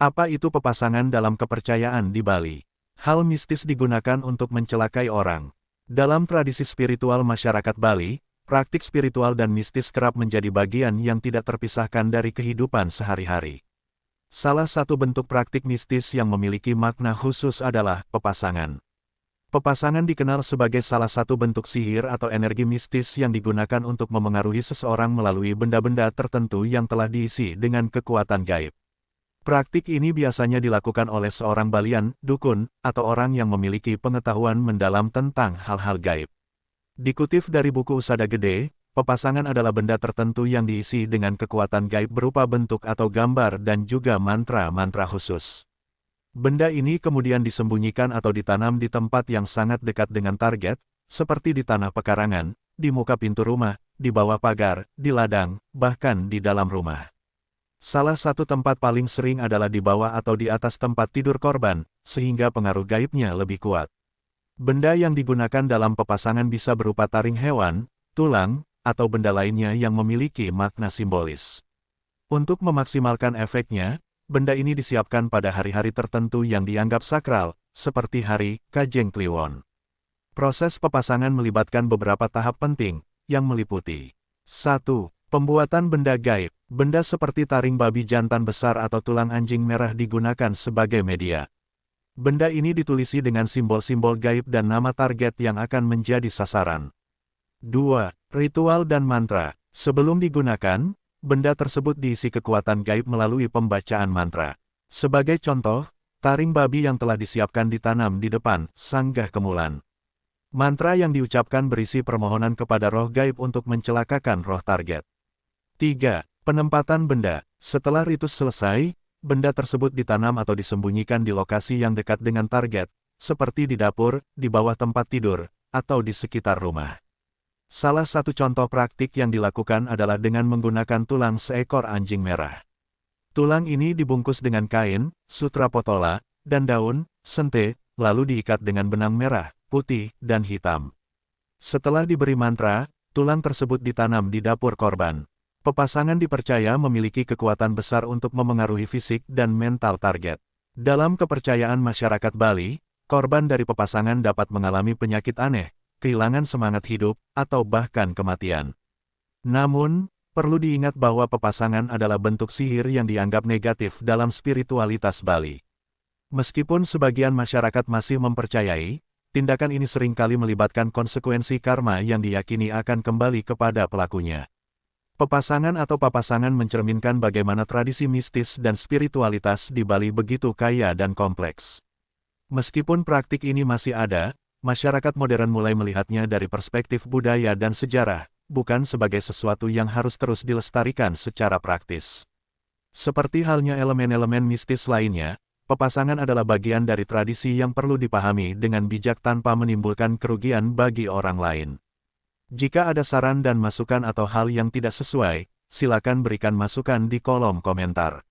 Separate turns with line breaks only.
Apa itu pepasangan dalam kepercayaan di Bali? Hal mistis digunakan untuk mencelakai orang. Dalam tradisi spiritual masyarakat Bali, praktik spiritual dan mistis kerap menjadi bagian yang tidak terpisahkan dari kehidupan sehari-hari. Salah satu bentuk praktik mistis yang memiliki makna khusus adalah pepasangan. Pepasangan dikenal sebagai salah satu bentuk sihir atau energi mistis yang digunakan untuk memengaruhi seseorang melalui benda-benda tertentu yang telah diisi dengan kekuatan gaib. Praktik ini biasanya dilakukan oleh seorang balian, dukun, atau orang yang memiliki pengetahuan mendalam tentang hal-hal gaib. Dikutip dari buku Usada Gede, pepasangan adalah benda tertentu yang diisi dengan kekuatan gaib berupa bentuk atau gambar dan juga mantra-mantra khusus. Benda ini kemudian disembunyikan atau ditanam di tempat yang sangat dekat dengan target, seperti di tanah pekarangan, di muka pintu rumah, di bawah pagar, di ladang, bahkan di dalam rumah. Salah satu tempat paling sering adalah di bawah atau di atas tempat tidur korban, sehingga pengaruh gaibnya lebih kuat. Benda yang digunakan dalam pepasangan bisa berupa taring hewan, tulang, atau benda lainnya yang memiliki makna simbolis. Untuk memaksimalkan efeknya, benda ini disiapkan pada hari-hari tertentu yang dianggap sakral, seperti hari Kajeng Kliwon. Proses pepasangan melibatkan beberapa tahap penting, yang meliputi 1. Pembuatan benda gaib. Benda seperti taring babi jantan besar atau tulang anjing merah digunakan sebagai media. Benda ini ditulisi dengan simbol-simbol gaib dan nama target yang akan menjadi sasaran. 2. Ritual dan mantra. Sebelum digunakan, benda tersebut diisi kekuatan gaib melalui pembacaan mantra. Sebagai contoh, taring babi yang telah disiapkan ditanam di depan sanggah kemulan. Mantra yang diucapkan berisi permohonan kepada roh gaib untuk mencelakakan roh target. 3. Penempatan benda. Setelah ritus selesai, benda tersebut ditanam atau disembunyikan di lokasi yang dekat dengan target, seperti di dapur, di bawah tempat tidur, atau di sekitar rumah. Salah satu contoh praktik yang dilakukan adalah dengan menggunakan tulang seekor anjing merah. Tulang ini dibungkus dengan kain, sutra potola, dan daun, sente, lalu diikat dengan benang merah, putih, dan hitam. Setelah diberi mantra, tulang tersebut ditanam di dapur korban. Pepasangan dipercaya memiliki kekuatan besar untuk memengaruhi fisik dan mental target. Dalam kepercayaan masyarakat Bali, korban dari pepasangan dapat mengalami penyakit aneh, kehilangan semangat hidup, atau bahkan kematian. Namun, perlu diingat bahwa pepasangan adalah bentuk sihir yang dianggap negatif dalam spiritualitas Bali. Meskipun sebagian masyarakat masih mempercayai, tindakan ini seringkali melibatkan konsekuensi karma yang diyakini akan kembali kepada pelakunya. Pepasangan atau papasangan mencerminkan bagaimana tradisi mistis dan spiritualitas di Bali begitu kaya dan kompleks. Meskipun praktik ini masih ada, masyarakat modern mulai melihatnya dari perspektif budaya dan sejarah, bukan sebagai sesuatu yang harus terus dilestarikan secara praktis. Seperti halnya elemen-elemen mistis lainnya, pepasangan adalah bagian dari tradisi yang perlu dipahami dengan bijak tanpa menimbulkan kerugian bagi orang lain. Jika ada saran dan masukan atau hal yang tidak sesuai, silakan berikan masukan di kolom komentar.